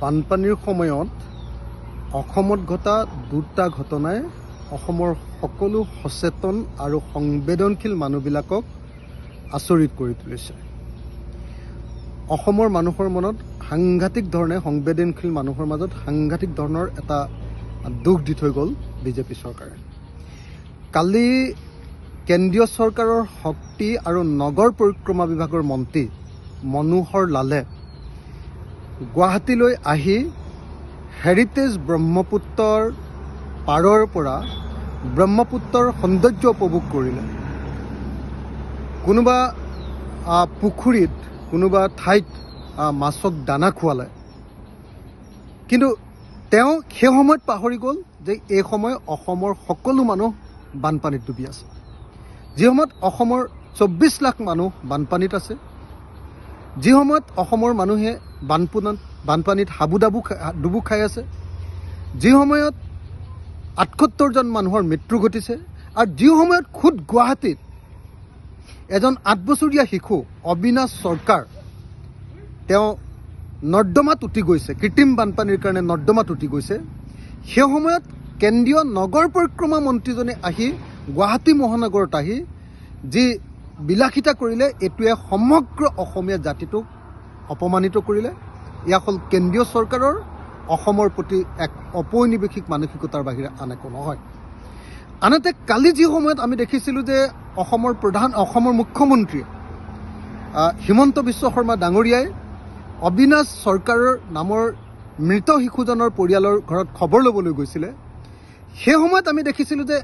বানপানীৰ সময়ত অসমত ঘটা দুটা ঘটনাই অসমৰ সকলো সচেতন আৰু সংবেদনশীল মানুহবিলাকক আচৰিত কৰি তুলিছে। অসমৰ মানুহৰ মনত সাংঘাতিক ধৰণে সংবেদনশীল মানুহৰ মাজত সাংঘাতিক ধৰণৰ এটা দুখ দি থৈ গ'ল বিজেপি চৰকাৰে। কালি কেন্দ্ৰীয় চৰকাৰৰ শক্তি আৰু নগৰ পৰিক্ৰমা বিভাগৰ মন্ত্ৰী মনোহৰ লালে গুৱাহাটীলৈ আহি হেৰিটেজ ব্ৰহ্মপুত্ৰৰ পাৰৰ পৰা ব্ৰহ্মপুত্ৰৰ সৌন্দৰ্য উপভোগ কৰিলে। কোনোবা পুখুৰীত কোনোবা ঠাইত মাছক দানা খুৱালে, কিন্তু তেওঁ সেই সময়ত পাহৰি গ'ল যে এই সময় অসমৰ সকলো মানুহ বানপানীত ডুবি আছে। যি সময়ত অসমৰ 24 লাখ মানুহ বানপানীত আছে, যি সময়ত অসমৰ মানুহে বানপানীত ডুবু খাই আছে, যি সময়ত 78জন মানুহৰ মৃত্যু ঘটিছে, আৰু যি সময়ত খুদ গুৱাহাটীত এজন 8 বছৰীয়া শিশু অবিনাশ চৰকাৰ তেওঁ নৰ্দমাত উটি গৈছে, কৃত্ৰিম বানপানীৰ কাৰণে নৰ্দমাত উটি গৈছে, সেই সময়ত কেন্দ্ৰীয় নগৰ পৰিক্ৰমা মন্ত্ৰীজনে আহি গুৱাহাটী মহানগৰত আহি যি বিলাসিতা কৰিলে, এইটোৱে সমগ্ৰ অসমীয়া জাতিটোক অপমানিত কৰিলে। এয়া হ'ল কেন্দ্ৰীয় চৰকাৰৰ অসমৰ প্ৰতি এক ঔপনিৱেশিক মানসিকতাৰ বাহিৰে আন একো নহয়। আনহাতে কালি যি সময়ত আমি দেখিছিলোঁ যে অসমৰ মুখ্যমন্ত্ৰী হিমন্ত বিশ্ব শৰ্মা ডাঙৰীয়াই অবিনাশ চৰকাৰৰ নামৰ মৃত শিশুজনৰ পৰিয়ালৰ ঘৰত খবৰ ল'বলৈ গৈছিলে, সেই সময়ত আমি দেখিছিলোঁ যে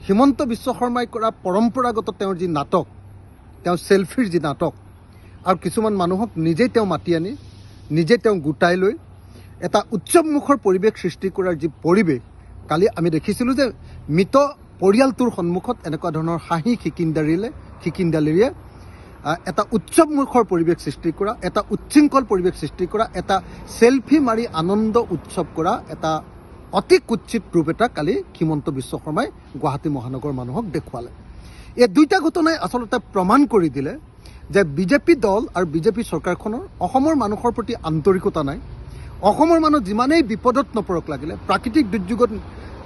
হিমন্ত বিশ্ব শৰ্মাই কৰা পৰম্পৰাগত তেওঁৰ যি নাটক, তেওঁ চেলফিৰ যি নাটক, আৰু কিছুমান মানুহক নিজেই তেওঁ মাতি আনি নিজে তেওঁ গোটাই লৈ এটা উৎসৱমুখৰ পৰিৱেশ সৃষ্টি কৰাৰ যি পৰিৱেশ কালি আমি দেখিছিলোঁ যে মৃত পৰিয়ালটোৰ সন্মুখত এনেকুৱা ধৰণৰ হাঁহি খিকিন্দালিৰে এটা উৎসৱমুখৰ পৰিৱেশ সৃষ্টি কৰা, এটা উচ্ছৃংখল পৰিৱেশ সৃষ্টি কৰা, এটা চেলফি মাৰি আনন্দ উৎসৱ কৰা এটা অতি কুৎসিত ৰূপ এটা কালি হিমন্ত বিশ্ব শৰ্মাই গুৱাহাটী মহানগৰ মানুহক দেখুৱালে। এই দুইটা ঘটনাই আচলতে প্ৰমাণ কৰি দিলে যে বিজেপি দল আৰু বিজেপি চৰকাৰখনৰ অসমৰ মানুহৰ প্ৰতি আন্তৰিকতা নাই। অসমৰ মানুহ যিমানেই বিপদত নপৰক লাগিলে, প্ৰাকৃতিক দুৰ্যোগত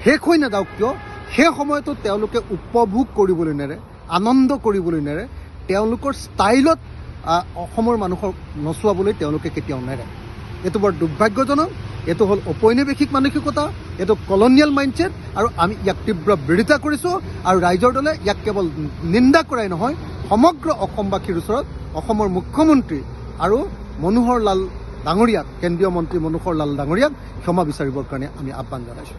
শেষ হৈ নাযাওক কিয়, সেই সময়তো তেওঁলোকে উপভোগ কৰিবলৈ নেৰে, আনন্দ কৰিবলৈ নেৰে, তেওঁলোকৰ ষ্টাইলত অসমৰ মানুহক নচুৱাবলৈ তেওঁলোকে কেতিয়াও নেৰে। এইটো বৰ দুৰ্ভাগ্যজনক। এইটো হ'ল ঔপনিৱেশিক মানসিকতা, এইটো কলনিয়েল মাইণ্ডছেট, আৰু আমি ইয়াক তীব্ৰ বিৰোধিতা কৰিছোঁ। আৰু ৰাইজৰ দলে ইয়াক কেৱল নিন্দা কৰাই নহয়, সমগ্ৰ অসমবাসীৰ ওচৰত অসমৰ মুখ্যমন্ত্ৰী আৰু মনোহৰ লাল ডাঙৰীয়াক, কেন্দ্ৰীয় মন্ত্ৰী মনোহৰ লাল ডাঙৰীয়াক ক্ষমা বিচাৰিবৰ কাৰণে আমি আহ্বান জনাইছোঁ।